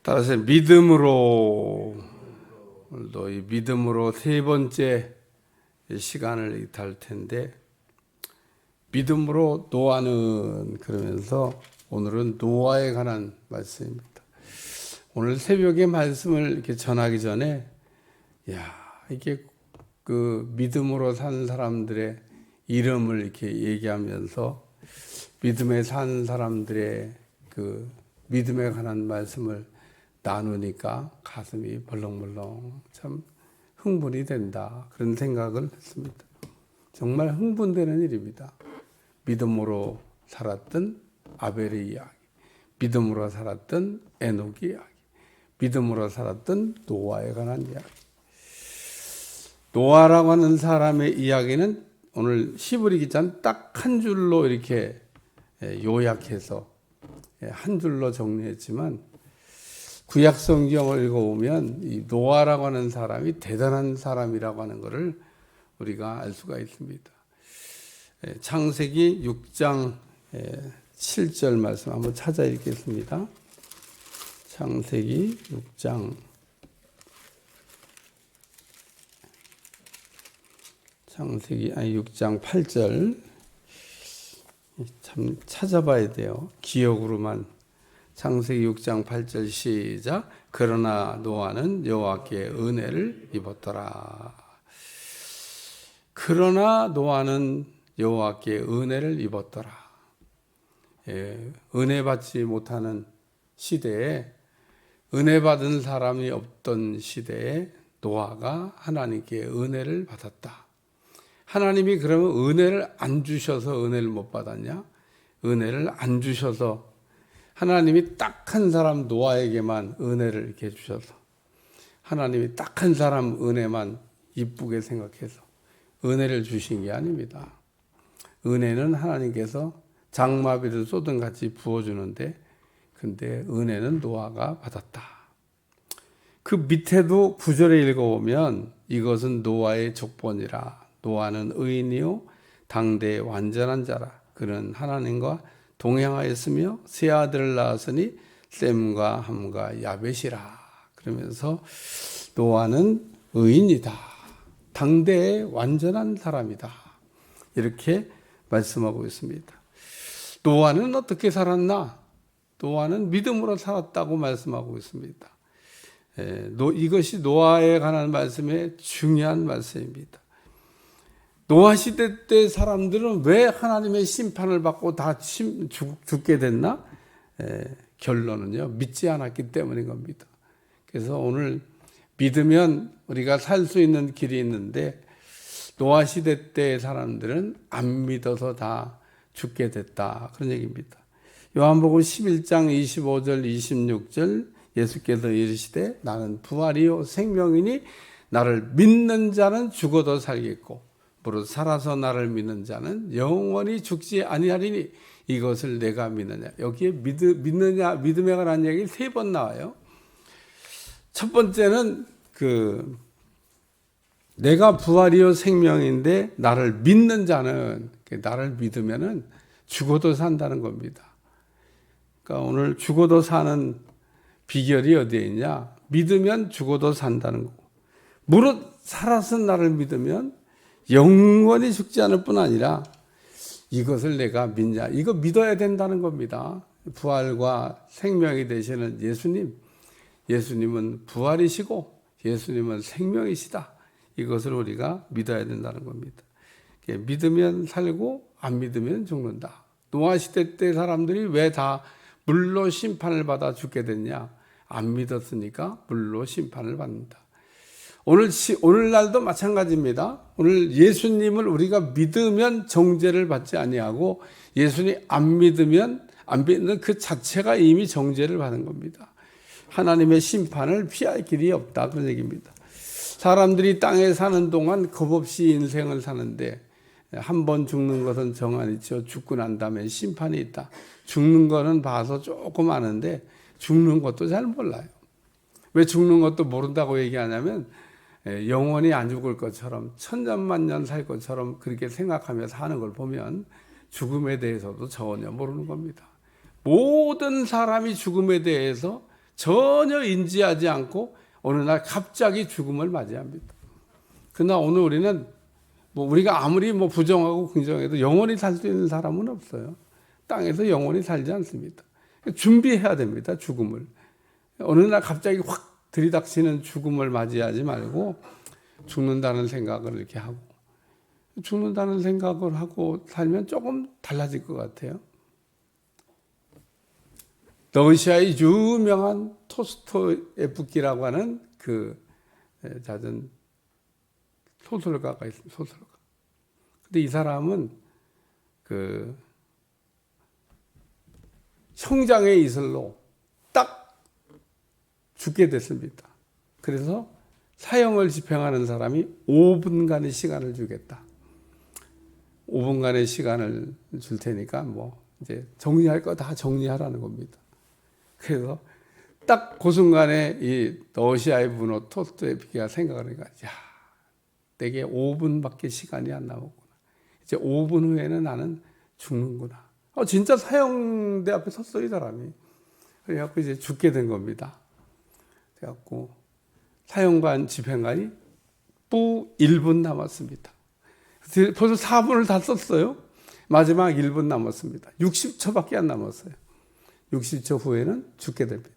따라서 믿음으로, 오늘도 이 믿음으로 세 번째 시간을 달 텐데, 믿음으로 노아는, 그러면서 오늘은 노아에 관한 말씀입니다. 오늘 새벽에 말씀을 이렇게 전하기 전에, 이게 그 믿음으로 산 사람들의 이름을 이렇게 얘기하면서 믿음에 산 사람들의 그 믿음에 관한 말씀을 나누니까 가슴이 벌렁벌렁 참 흥분이 된다, 그런 생각을 했습니다. 정말 흥분되는 일입니다. 믿음으로 살았던 아벨의 이야기, 믿음으로 살았던 에녹의 이야기, 믿음으로 살았던 노아에 관한 이야기. 노아라고 하는 사람의 이야기는 오늘 히브리 기자는 딱 한 줄로 이렇게 요약해서 한 줄로 정리했지만, 구약 성경을 읽어보면 이 노아라고 하는 사람이 대단한 사람이라고 하는 것을 우리가 알 수가 있습니다. 창세기 6장 7절 말씀 한번 찾아 읽겠습니다. 창세기 6장 8절 참 찾아봐야 돼요. 기억으로만. 창세기 6장 8절 시작. 그러나 노아는 여호와께 은혜를 입었더라. 그러나 노아는 여호와께 은혜를 입었더라. 은혜 받지 못하는 시대에, 은혜 받은 사람이 없던 시대에 노아가 하나님께 은혜를 받았다. 하나님이 그러면 은혜를 안 주셔서 은혜를 못 받았냐? 은혜를 안 주셔서, 하나님이 딱 한 사람 노아에게만 은혜를 이렇게 주셔서, 하나님이 딱 한 사람 은혜만 이쁘게 생각해서 은혜를 주신 게 아닙니다. 은혜는 하나님께서 장마비를 쏟은 같이 부어주는데, 근데 은혜는 노아가 받았다. 그 밑에도 9절에 읽어보면 이것은 노아의 족본이라. 노아는 의인이요 당대의 완전한 자라. 그는 하나님과 동행하였으며 세 아들을 낳았으니 셈과 함과 야벳이라. 그러면서 노아는 의인이다, 당대의 완전한 사람이다, 이렇게 말씀하고 있습니다. 노아는 어떻게 살았나? 노아는 믿음으로 살았다고 말씀하고 있습니다. 이것이 노아에 관한 말씀의 중요한 말씀입니다. 노아 시대 때 사람들은 왜 하나님의 심판을 받고 다 죽게 됐나? 결론은요, 믿지 않았기 때문인 겁니다. 그래서 오늘 믿으면 우리가 살 수 있는 길이 있는데, 노아 시대 때 사람들은 안 믿어서 다 죽게 됐다, 그런 얘기입니다. 요한복음 11장 25절 26절 예수께서 이르시되 나는 부활이요 생명이니 나를 믿는 자는 죽어도 살겠고 무릇 살아서 나를 믿는 자는 영원히 죽지 아니하리니 이것을 내가 믿느냐. 여기에 믿음에 관한 얘기 3번 나와요. 첫 번째는 내가 부활이요 생명인데 나를 믿는 자는, 나를 믿으면은 죽어도 산다는 겁니다. 그러니까 오늘 죽어도 사는 비결이 어디에 있냐? 믿으면 죽어도 산다는 거고, 무릇 살아서 나를 믿으면 영원히 죽지 않을 뿐 아니라 이것을 내가 믿냐, 이거 믿어야 된다는 겁니다. 부활과 생명이 되시는 예수님은 부활이시고 예수님은 생명이시다, 이것을 우리가 믿어야 된다는 겁니다. 믿으면 살고 안 믿으면 죽는다. 노아 시대 때 사람들이 왜 다 물로 심판을 받아 죽게 됐냐? 안 믿었으니까 물로 심판을 받는다. 오늘날도 마찬가지입니다. 오늘 예수님을 우리가 믿으면 정죄를 받지 아니하고, 예수님 안 믿으면, 안 믿는 그 자체가 이미 정죄를 받은 겁니다. 하나님의 심판을 피할 길이 없다, 그런 얘기입니다. 사람들이 땅에 사는 동안 겁없이 인생을 사는데, 한 번 죽는 것은 정한이죠. 죽고 난 다음에 심판이 있다. 죽는 거는 봐서 조금 아는데 죽는 것도 잘 몰라요. 왜 죽는 것도 모른다고 얘기하냐면, 영원히 안 죽을 것처럼 천년만년 살 것처럼 그렇게 생각하면서 하는 걸 보면 죽음에 대해서도 전혀 모르는 겁니다. 모든 사람이 죽음에 대해서 전혀 인지하지 않고 어느 날 갑자기 죽음을 맞이합니다. 그러나 오늘 우리는 우리가 아무리 부정하고 긍정해도 영원히 살 수 있는 사람은 없어요. 땅에서 영원히 살지 않습니다. 준비해야 됩니다. 죽음을. 어느 날 갑자기 확 들이닥치는 죽음을 맞이하지 말고 죽는다는 생각을 이렇게 하고 죽는다는 생각을 하고 살면 조금 달라질 것 같아요. 러시아의 유명한 토스토예프키라고 하는 그 잦은 소설가가 있습니다. 소설가. 근데 이 사람은 그 형장의 이슬로 딱 죽게 됐습니다. 그래서 사형을 집행하는 사람이 5분간의 시간을 주겠다. 5분간의 시간을 줄 테니까 이제 정리할 거 다 정리하라는 겁니다. 그래서 딱 그 순간에 이 러시아의 문호 토스토예프키가 생각하니까 야, 내게 5분밖에 시간이 안 남았구나. 이제 5분 후에는 나는 죽는구나. 진짜 사형대 앞에 섰어요, 이 사람이. 그래갖고 이제 죽게 된 겁니다. 그래갖고 사형관 집행관이 1분 남았습니다. 벌써 4분을 다 썼어요. 마지막 1분 남았습니다. 60초밖에 안 남았어요. 60초 후에는 죽게 됩니다.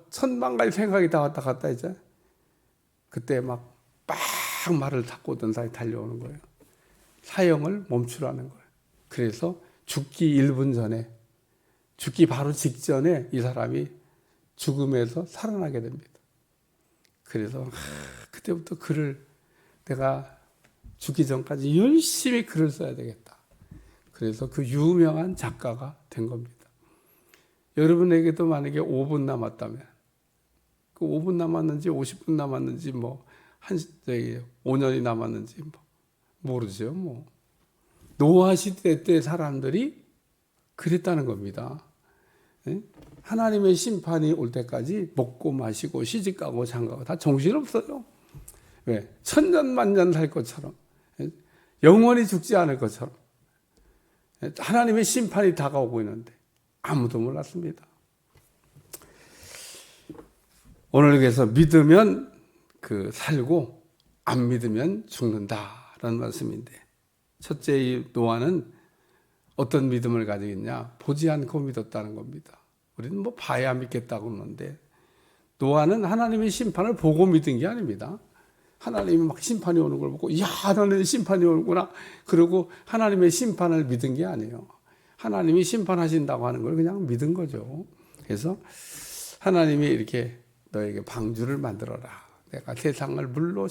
천만 가지 생각이 다 왔다 갔다 이제. 그때 막 말을 닫고던 사이 달려오는 거예요. 사형을 멈추라는 거예요. 그래서 죽기 1분 전에, 죽기 바로 직전에 이 사람이 죽음에서 살아나게 됩니다. 그래서 그때부터 내가 죽기 전까지 열심히 글을 써야 되겠다. 그래서 그 유명한 작가가 된 겁니다. 여러분에게도 만약에 5분 남았다면, 그 5분 남았는지 50분 남았는지 5년이 남았는지 모르죠. 노아 시대 때 사람들이 그랬다는 겁니다. 하나님의 심판이 올 때까지 먹고 마시고 시집가고 장가고 다 정신없어요. 왜? 천년만년 살 것처럼, 영원히 죽지 않을 것처럼 하나님의 심판이 다가오고 있는데 아무도 몰랐습니다. 오늘 그래서 믿으면 살고 안 믿으면 죽는다라는 말씀인데, 첫째 이 노아는 어떤 믿음을 가지고 있냐? 보지 않고 믿었다는 겁니다. 우리는 봐야 믿겠다고 그러는데 노아는 하나님의 심판을 보고 믿은 게 아닙니다. 하나님이 막 심판이 오는 걸 보고 야, 하나님의 심판이 오는구나 그러고 하나님의 심판을 믿은 게 아니에요. 하나님이 심판하신다고 하는 걸 그냥 믿은 거죠. 그래서 하나님이 이렇게 너에게 방주를 만들어라. 내가 세상을 물로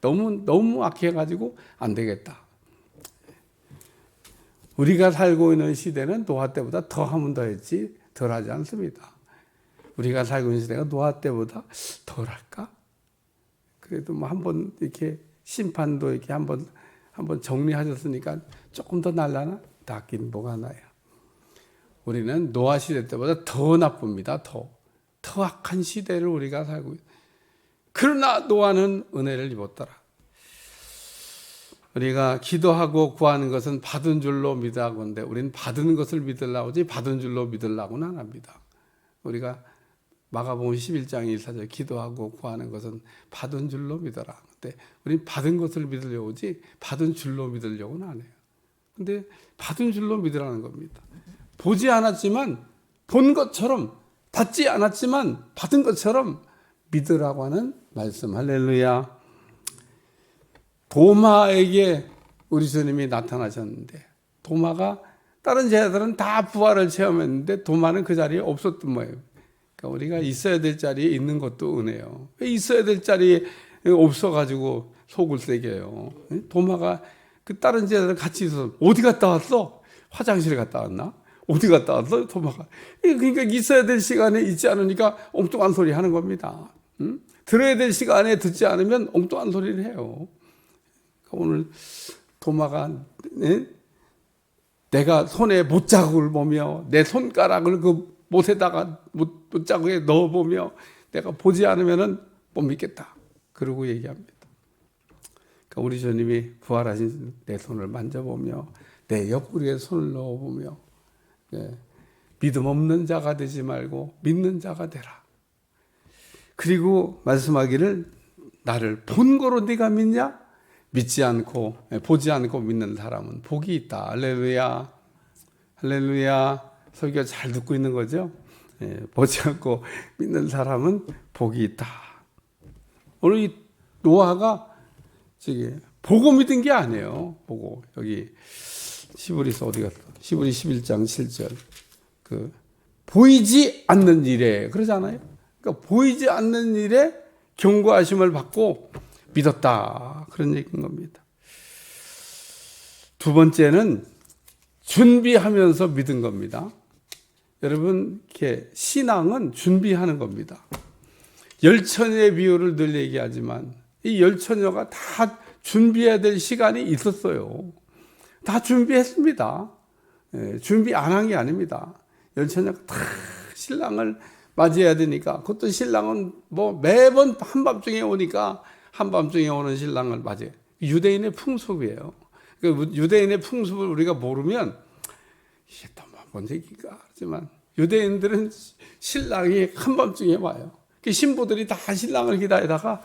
너무 악해가지고 안 되겠다. 우리가 살고 있는 시대는 노아 때보다 더 하면 더 했지 덜 하지 않습니다. 우리가 살고 있는 시대가 노아 때보다 덜 할까? 그래도 한번 이렇게 심판도 이렇게 한번 정리하셨으니까 조금 더 날라나? 낫긴 뭐가 나요. 우리는 노아 시대 때보다 더 나쁩니다. 더 악한 시대를 우리가 살고 있어요. 그러나 노아는 은혜를 입었더라. 우리가 기도하고 구하는 것은 받은 줄로 믿으라고 하는데 우리는 받은 것을 믿으려고 하지 받은 줄로 믿으려고는 안 합니다. 우리가 마가복음 11장 1사절 기도하고 구하는 것은 받은 줄로 믿어라. 근데 우리는 받은 것을 믿으려고 하지 받은 줄로 믿으려고는 안 해요. 근데 받은 줄로 믿으라는 겁니다. 보지 않았지만 본 것처럼, 받지 않았지만 받은 것처럼 믿으라고 하는 말씀. 할렐루야. 도마에게 우리 주님이 나타나셨는데 도마가 다른 제자들은 다 부활을 체험했는데 도마는 그 자리에 없었던 거예요. 그러니까 우리가 있어야 될 자리에 있는 것도 은혜요. 있어야 될 자리에 없어가지고 속을 새겨요. 도마가 그 다른 제자들 같이 있어서 어디 갔다 왔어? 화장실에 갔다 왔나? 어디 갔다 왔어? 도마가. 그러니까 있어야 될 시간에 있지 않으니까 엉뚱한 소리 하는 겁니다. 들어야 될 시간에 듣지 않으면 엉뚱한 소리를 해요. 오늘 도마가 내가 손에 못자국을 보며 내 손가락을 그 못에다가 못자국에 넣어보며 내가 보지 않으면 못 믿겠다. 그러고 얘기합니다. 그러니까 우리 주님이 부활하신 내 손을 만져보며 내 옆구리에 손을 넣어보며 예, 믿음 없는 자가 되지 말고 믿는 자가 되라. 그리고 말씀하기를 나를 본 거로 네가 믿냐? 믿지 않고 보지 않고 믿는 사람은 복이 있다. 할렐루야. 할렐루야. 설교 잘 듣고 있는 거죠? 예, 보지 않고 믿는 사람은 복이 있다. 오늘 이 노아가 저기 보고 믿은 게 아니에요. 보고 여기 히브리서 어디 갔어? 히브리 11장 7절. 그 보이지 않는 일에 그러잖아요. 그러니까 보이지 않는 일에 경고하심을 받고 믿었다. 그런 얘기인 겁니다. 두 번째는 준비하면서 믿은 겁니다. 여러분, 이렇게 신앙은 준비하는 겁니다. 열처녀의 비유를 늘 얘기하지만 이 열처녀가 다 준비해야 될 시간이 있었어요. 다 준비했습니다. 예, 준비 안 한 게 아닙니다. 열처녀가 다 신랑을 맞이해야 되니까, 그것도 신랑은 뭐 매번 한밤중에 오니까 한밤중에 오는 신랑을 맞이해. 유대인의 풍습이에요. 그 유대인의 풍습을 우리가 모르면 이게 또 뭔 얘기가 하지만 유대인들은 신랑이 한밤중에 와요. 그 신부들이 다 신랑을 기다리다가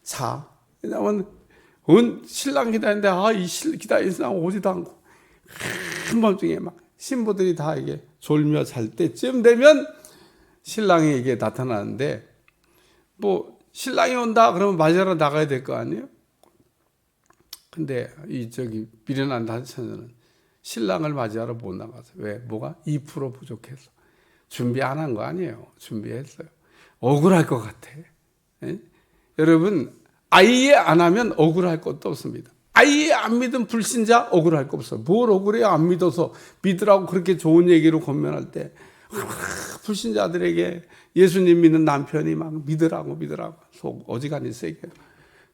자. 왜냐하면 신랑 기다리는데 이 기다리는 신랑 오지도 않고 한밤중에 막 신부들이 다 이게 졸며 잘 때쯤 되면 신랑이 이게 나타나는데, 뭐 신랑이 온다 그러면 맞이하러 나가야 될 거 아니에요? 근데 이 저기 미련한 단처녀는 신랑을 맞이하러 못 나가서. 왜? 뭐가? 2% 부족해서. 준비 안 한 거 아니에요. 준비했어요. 억울할 것 같아. 예? 여러분, 아예 안 하면 억울할 것도 없습니다. 아예 안 믿은 불신자 억울할 거 없어요. 뭘 억울해요? 안 믿어서. 믿으라고 그렇게 좋은 얘기로 권면할 때 불신자들에게 예수님 믿는 남편이 막 믿으라고 속 어지간히 세게.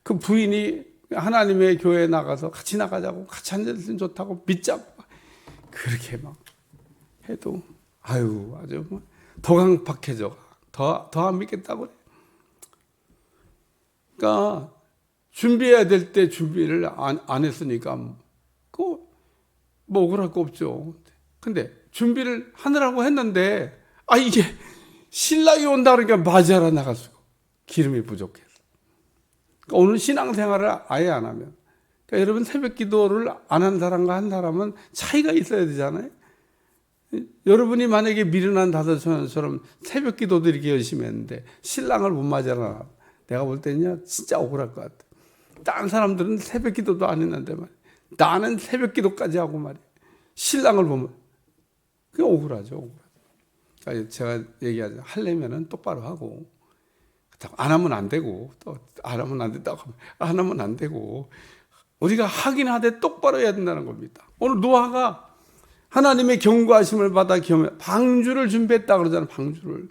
그 부인이 하나님의 교회에 나가서 같이 나가자고, 같이 앉아있으면 좋다고, 믿자고 그렇게 막 해도 아유 아주 더 강팍해져. 더 안 믿겠다고 그래. 그러니까 준비해야 될 때 준비를 안 했으니까 뭐 억울할 거 없죠. 근데 준비를 하느라고 했는데 이게 신랑이 온다 그러니까 맞이하러 나갈 수가 기름이 부족해서. 그러니까 오늘 신앙생활을 아예 안 하면, 그러니까 여러분 새벽 기도를 안 한 사람과 한 사람은 차이가 있어야 되잖아요. 여러분이 만약에 미련한 다섯처럼 새벽 기도도 이렇게 열심히 했는데 신랑을 못 맞이하러, 내가 볼 때는요 진짜 억울할 것 같아. 다른 사람들은 새벽 기도도 안 했는데 말이야. 나는 새벽 기도까지 하고 말이야. 신랑을 보면 그게 억울하죠. 그러니까 제가 얘기하죠. 하려면은 똑바로 하고, 안 하면 안 되고, 또 안 하면 안 된다고 하면 안 하면 안 되고, 우리가 하긴 하되 똑바로 해야 된다는 겁니다. 오늘 노아가 하나님의 경고하심을 받아 방주를 준비했다 그러잖아요. 방주를.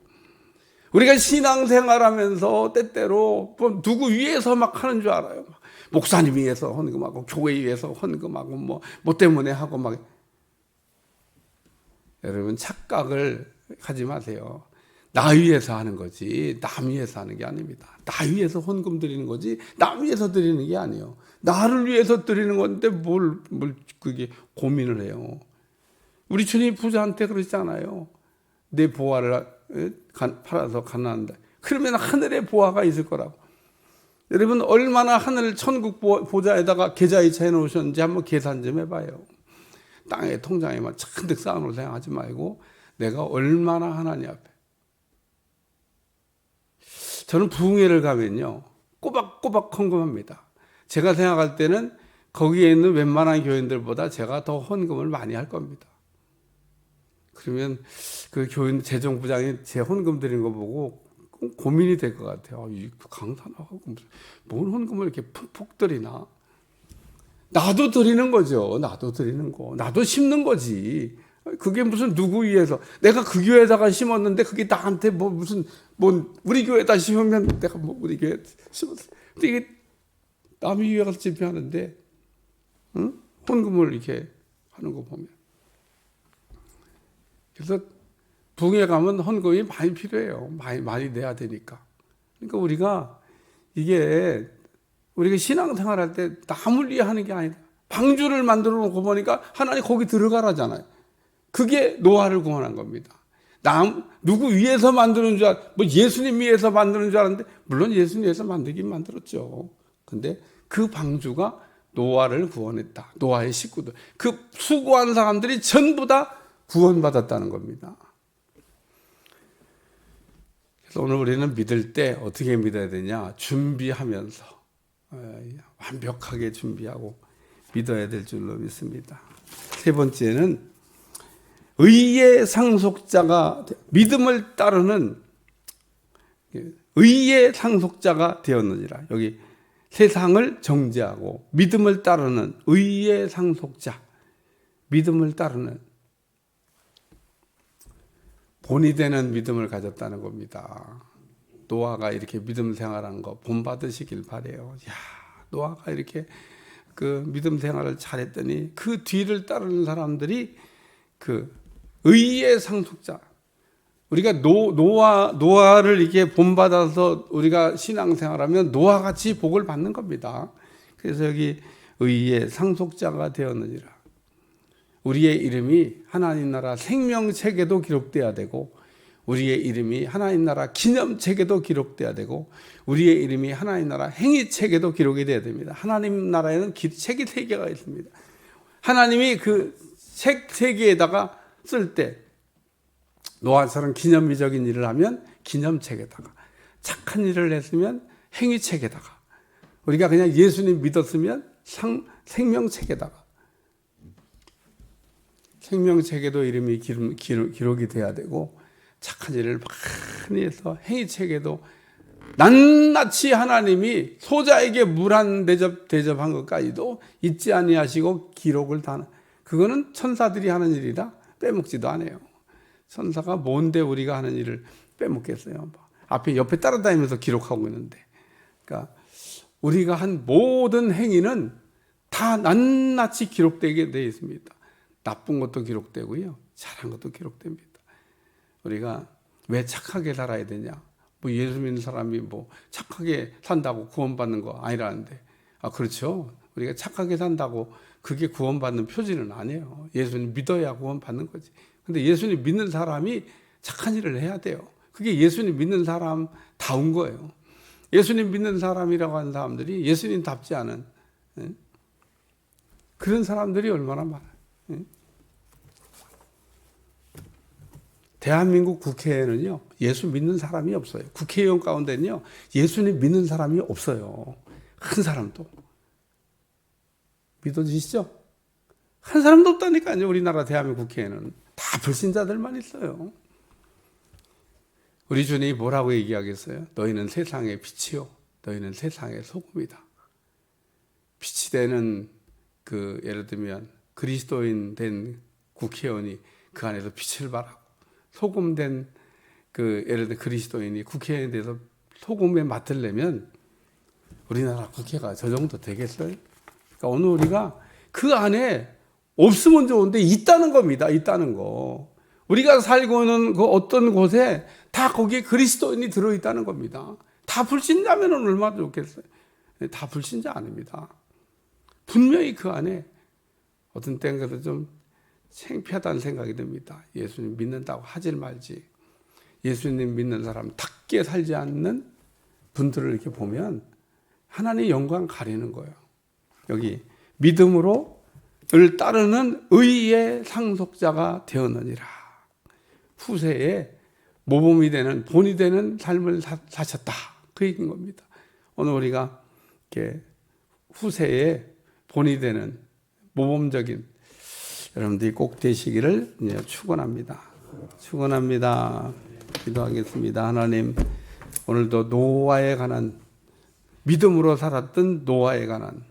우리가 신앙생활하면서 때때로 뭐 누구 위에서 막 하는 줄 알아요. 목사님 위해서 헌금하고 교회 위해서 헌금하고 뭐 때문에 하고 막. 여러분 착각을 하지 마세요. 나 위해서 하는 거지 남 위해서 하는 게 아닙니다. 나 위해서 헌금 드리는 거지 남 위해서 드리는 게 아니에요. 나를 위해서 드리는 건데 뭘 그게 고민을 해요. 우리 주님 부자한테 그러시잖아요. 내 보화를 팔아서 가난한다. 그러면 하늘에 보화가 있을 거라고. 여러분 얼마나 하늘 천국 보좌에다가 계좌이체 해놓으셨는지 한번 계산 좀 해봐요. 땅에 통장에만 잔뜩 쌓아놓을 생각하지 말고 내가 얼마나 하나님 앞에. 저는 부흥회를 가면요 꼬박꼬박 헌금합니다. 제가 생각할 때는 거기에 있는 웬만한 교인들보다 제가 더 헌금을 많이 할 겁니다. 그러면 그 교인 재정부장이 제 헌금 드리는 거 보고 고민이 될 것 같아요. 이 강사 나가고 뭔 헌금을 이렇게 푹푹 드리나. 나도 드리는 거죠. 나도 드리는 거. 나도 심는 거지. 그게 무슨 누구 위해서. 내가 그 교회에다가 심었는데 그게 나한테 우리 교회에다 심으면 내가 우리 교회에 심었어. 근데 이게 남의 위에 가서 집회하는데, 응? 헌금을 이렇게 하는 거 보면. 그래서 부흥회 가면 헌금이 많이 필요해요. 많이 내야 되니까. 그러니까 우리가 신앙생활할 때 남을 위해 하는 게 아니다. 방주를 만들어 놓고 보니까 하나님 거기 들어가라잖아요. 그게 노아를 구원한 겁니다. 누구 위해서 만드는 줄 뭐 예수님 위해서 만드는 줄 알았는데, 물론 예수님 위해서 만들긴 만들었죠. 근데 그 방주가 노아를 구원했다. 노아의 식구들. 그 수고한 사람들이 전부 다 구원받았다는 겁니다. 그래서 오늘 우리는 믿을 때 어떻게 믿어야 되냐? 준비하면서 완벽하게 준비하고 믿어야 될 줄로 믿습니다. 세 번째는 의의 상속자가, 믿음을 따르는 의의 상속자가 되었느니라. 여기 세상을 정죄하고 믿음을 따르는 의의 상속자, 믿음을 따르는, 본이 되는 믿음을 가졌다는 겁니다. 노아가 이렇게 믿음 생활한 거 본받으시길 바래요. 야, 노아가 이렇게 그 믿음 생활을 잘했더니 그 뒤를 따르는 사람들이 그 의의 상속자. 우리가 노아를 이렇게 본받아서 우리가 신앙생활하면 노아같이 복을 받는 겁니다. 그래서 여기 의의 상속자가 되었느니라. 우리의 이름이 하나님 나라 생명책에도 기록돼야 되고, 우리의 이름이 하나님 나라 기념책에도 기록돼야 되고, 우리의 이름이 하나님 나라 행위책에도 기록이 돼야 됩니다. 하나님 나라에는 책이 3개가 있습니다. 하나님이 그 책 3개에다가 쓸 때 노아처럼 기념비적인 일을 하면 기념책에다가, 착한 일을 했으면 행위책에다가, 우리가 그냥 예수님 믿었으면 생명책에다가, 생명책에도 이름이 기록이 돼야 되고, 착한 일을 많이 해서 행위책에도 낱낱이 하나님이 소자에게 물 한 대접한 것까지도 잊지 아니하시고 기록을 다, 그거는 천사들이 하는 일이라 빼먹지도 않아요. 천사가 뭔데 우리가 하는 일을 빼먹겠어요. 앞에 옆에 따라다니면서 기록하고 있는데. 그러니까 우리가 한 모든 행위는 다 낱낱이 기록되게 되어 있습니다. 나쁜 것도 기록되고요, 잘한 것도 기록됩니다. 우리가 왜 착하게 살아야 되냐? 뭐 예수 믿는 사람이 뭐 착하게 산다고 구원받는 거 아니라는데, 그렇죠. 우리가 착하게 산다고 그게 구원받는 표지는 아니에요. 예수님 믿어야 구원받는 거지. 근데 예수님 믿는 사람이 착한 일을 해야 돼요. 그게 예수님 믿는 사람다운 거예요. 예수님 믿는 사람이라고 하는 사람들이 예수님답지 않은 그런 사람들이 얼마나 많아요. 대한민국 국회에는요, 예수 믿는 사람이 없어요. 국회의원 가운데는요, 예수님 믿는 사람이 없어요. 한 사람도. 믿어지시죠? 한 사람도 없다니까요. 우리나라 대한민국 국회에는 다 불신자들만 있어요. 우리 주님이 뭐라고 얘기하겠어요? 너희는 세상의 빛이요, 너희는 세상의 소금이다. 빛이 되는 예를 들면 그리스도인 된 국회의원이 그 안에서 빛을 발하고, 소금된 예를 들어 그리스도인이 국회의원에 대해서 소금에 맡으려면 우리나라 국회가 저 정도 되겠어요? 그러니까 오늘 우리가 그 안에 없으면 좋은데 있다는 겁니다. 있다는 거. 우리가 살고 있는 그 어떤 곳에 다 거기에 그리스도인이 들어있다는 겁니다. 다 불신자면 얼마나 좋겠어요? 다 불신자 아닙니다. 분명히 그 안에 어떤 때는 좀 창피하다는 생각이 듭니다. 예수님 믿는다고 하질 말지. 예수님 믿는 사람답게 살지 않는 분들을 이렇게 보면 하나님의 영광 가리는 거예요. 여기 믿음으로 을 따르는 의의 상속자가 되었느니라. 후세에 모범이 되는, 본이 되는 삶을 사셨다. 그 얘기인 겁니다. 오늘 우리가 이렇게 후세에 본이 되는 모범적인 여러분들이 꼭 되시기를 축원합니다. 축원합니다. 기도하겠습니다. 하나님, 오늘도 노아에 관한, 믿음으로 살았던 노아에 관한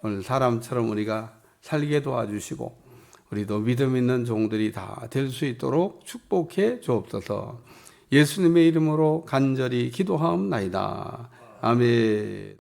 오늘 사람처럼 우리가 살게 도와주시고, 우리도 믿음 있는 종들이 다 될 수 있도록 축복해 주옵소서. 예수님의 이름으로 간절히 기도하옵나이다. 아멘.